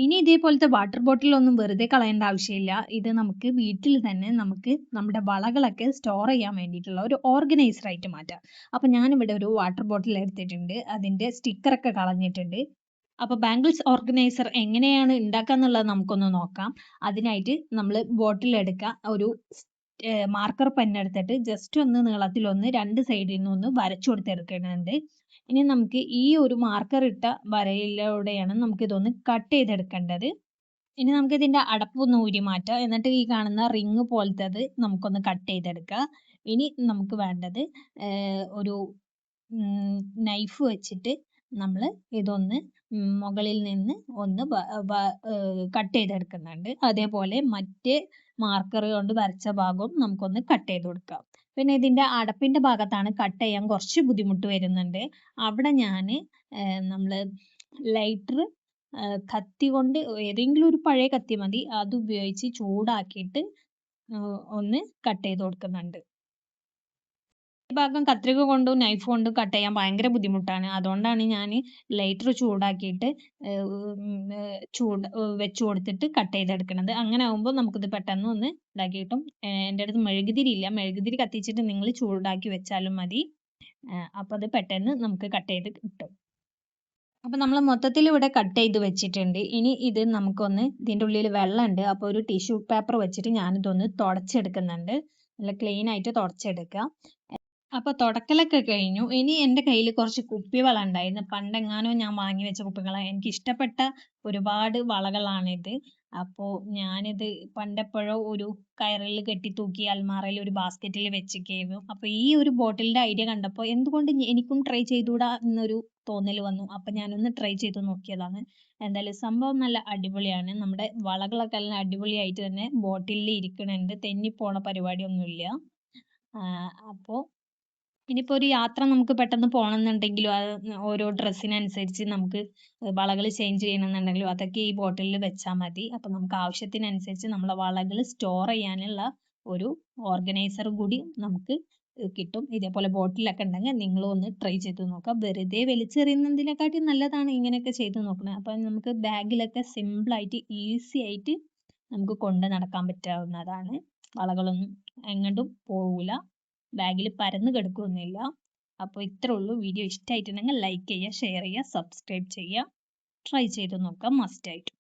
ഇനി ഇതേപോലത്തെ വാട്ടർ ബോട്ടിലൊന്നും വെറുതെ കളയേണ്ട ആവശ്യമില്ല. ഇത് നമുക്ക് വീട്ടിൽ തന്നെ നമുക്ക് നമ്മുടെ വളകളൊക്കെ സ്റ്റോർ ചെയ്യാൻ വേണ്ടിയിട്ടുള്ള ഒരു ഓർഗനൈസർ ആയിട്ട് മാറ്റാം. അപ്പോൾ ഞാനിവിടെ ഒരു വാട്ടർ ബോട്ടിൽ എടുത്തിട്ടുണ്ട്. അതിൻ്റെ സ്റ്റിക്കറൊക്കെ കളഞ്ഞിട്ടുണ്ട്. അപ്പോൾ ബാംഗിൾസ് ഓർഗനൈസർ എങ്ങനെയാണ് ഉണ്ടാക്കുക എന്നുള്ളത് നമുക്കൊന്ന് നോക്കാം. അതിനായിട്ട് നമ്മൾ ബോട്ടിൽ എടുക്കുക. ഒരു മാർക്കർ പെൻ എടുത്തിട്ട് ജസ്റ്റ് ഒന്ന് നീളത്തിലൊന്ന് രണ്ട് സൈഡിൽ നിന്ന് ഒന്ന് വരച്ചു കൊടുത്തെടുക്കുന്നുണ്ട്. ഇനി നമുക്ക് ഈ ഒരു മാർക്കർ ഇട്ട വരയിലൂടെയാണ് നമുക്ക് ഇതൊന്ന് കട്ട് ചെയ്തെടുക്കേണ്ടത്. ഇനി നമുക്ക് ഇതിന്റെ അടപ്പൊന്ന് ഊരി മാറ്റാം. എന്നിട്ട് ഈ കാണുന്ന റിങ് പോലത്തത് നമുക്കൊന്ന് കട്ട് ചെയ്തെടുക്കാം. ഇനി നമുക്ക് വേണ്ടത് ഒരു നൈഫ് വെച്ചിട്ട് നമ്മൾ ഇതൊന്ന് മുകളിൽ നിന്ന് ഒന്ന് കട്ട് ചെയ്തെടുക്കുന്നുണ്ട്. അതേപോലെ മറ്റേ മാർക്കർ കൊണ്ട് വരച്ച ഭാഗവും നമുക്കൊന്ന് കട്ട് ചെയ്ത് കൊടുക്കാം. പിന്നെ ഇതിന്റെ അടപ്പിന്റെ ഭാഗത്താണ് കട്ട് ചെയ്യാൻ കുറച്ച് ബുദ്ധിമുട്ട് വരുന്നുണ്ട്. അവിടെ ഞാൻ നമ്മൾ ലൈറ്റർ കത്തി കൊണ്ട് ഏതെങ്കിലും ഒരു പഴയ കത്തി മതി, അത് ഉപയോഗിച്ച് ചൂടാക്കിയിട്ട് ഒന്ന് കട്ട് ചെയ്ത് കൊടുക്കുന്നുണ്ട്. ഈ ഭാഗം കത്രിക കൊണ്ടും നൈഫ് കൊണ്ടും കട്ട് ചെയ്യാൻ ഭയങ്കര ബുദ്ധിമുട്ടാണ്. അതുകൊണ്ടാണ് ഞാൻ ലൈറ്റർ ചൂടാക്കിയിട്ട് വെച്ച് കൊടുത്തിട്ട് കട്ട് ചെയ്തെടുക്കുന്നത്. അങ്ങനെ ആകുമ്പോൾ നമുക്കിത് പെട്ടെന്ന് ഒന്ന് ഇതാക്കി കിട്ടും. എൻ്റെ അടുത്ത് മെഴുകുതിരി ഇല്ല. മെഴുകുതിരി കത്തിച്ചിട്ട് നിങ്ങൾ ചൂടാക്കി വെച്ചാലും മതി. അപ്പോൾ അത് പെട്ടെന്ന് നമുക്ക് കട്ട് ചെയ്ത് കിട്ടും. അപ്പോൾ നമ്മൾ മൊത്തത്തിൽ ഇവിടെ കട്ട് ചെയ്ത് വെച്ചിട്ടുണ്ട്. ഇനി ഇത് നമുക്കൊന്ന് ഇതിൻ്റെ ഉള്ളിൽ വെള്ളമുണ്ട്. അപ്പോൾ ഒരു ടിഷ്യൂ പേപ്പർ വെച്ചിട്ട് ഞാനിതൊന്ന് തുടച്ചെടുക്കുന്നുണ്ട്. നല്ല ക്ലീൻ ആയിട്ട് തുടച്ചെടുക്കുക. അപ്പോൾ തുടക്കലൊക്കെ കഴിഞ്ഞു. ഇനി എൻ്റെ കയ്യിൽ കുറച്ച് കുപ്പിവള ഉണ്ടായിരുന്നു. പണ്ടെങ്ങാനോ ഞാൻ വാങ്ങി വെച്ച കുപ്പികളാണ്. എനിക്ക് ഇഷ്ടപ്പെട്ട ഒരുപാട് വളകളാണിത്. അപ്പോൾ ഞാനിത് പണ്ടെപ്പോഴോ ഒരു കയറിൽ കെട്ടി തൂക്കി അൽമാറയിൽ ഒരു ബാസ്ക്കറ്റിൽ വെച്ചിരിക്കുകയായിരുന്നു. അപ്പോൾ ഈ ഒരു ബോട്ടിലിൻ്റെ ഐഡിയ കണ്ടപ്പോൾ എന്തുകൊണ്ട് എനിക്കും ട്രൈ ചെയ്തുകൂടാ എന്നൊരു തോന്നൽ വന്നു. അപ്പോൾ ഞാനൊന്ന് ട്രൈ ചെയ്ത് നോക്കിയതാണ്. എന്തായാലും സംഭവം നല്ല അടിപൊളിയാണ്. നമ്മുടെ വളകളൊക്കെ നല്ല അടിപൊളിയായിട്ട് തന്നെ ബോട്ടിലിൽ ഇരിക്കുന്നുണ്ട്. തെന്നിപ്പോണ പരിപാടിയൊന്നുമില്ല. അപ്പോൾ ഇനിയിപ്പോൾ ഒരു യാത്ര നമുക്ക് പെട്ടെന്ന് പോകണമെന്നുണ്ടെങ്കിലും ഓരോ ഡ്രസ്സിനനുസരിച്ച് നമുക്ക് വളകൾ ചേഞ്ച് ചെയ്യണമെന്നുണ്ടെങ്കിലും അതൊക്കെ ഈ ബോട്ടിലിൽ വെച്ചാൽ മതി. അപ്പോൾ നമുക്ക് ആവശ്യത്തിനനുസരിച്ച് നമ്മളെ വളകൾ സ്റ്റോർ ചെയ്യാനുള്ള ഒരു ഓർഗനൈസർ കൂടി നമുക്ക് കിട്ടും. ഇതേപോലെ ബോട്ടിലൊക്കെ ഉണ്ടെങ്കിൽ നിങ്ങളും ഒന്ന് ട്രൈ ചെയ്ത് നോക്കുക. വെറുതെ വലിച്ചെറിയുന്നതിനെക്കാട്ടി നല്ലതാണ് ഇങ്ങനെയൊക്കെ ചെയ്ത് നോക്കുന്നത്. അപ്പോൾ നമുക്ക് ബാഗിലൊക്കെ സിമ്പിളായിട്ട് ഈസി ആയിട്ട് നമുക്ക് കൊണ്ട് നടക്കാൻ പറ്റാവുന്നതാണ്. വളകളൊന്നും എങ്ങോട്ടും പോവില്ല, ബാഗിൽ പരന്ന് കിടക്കുകയൊന്നുമില്ല. അപ്പോൾ ഇത്രേ ഉള്ളൂ. വീഡിയോ ഇഷ്ടമായിട്ടുണ്ടെങ്കിൽ ലൈക്ക് ചെയ്യുക, ഷെയർ ചെയ്യുക, സബ്സ്ക്രൈബ് ചെയ്യുക. ട്രൈ ചെയ്ത് നോക്കാം മസ്റ്റായിട്ട്.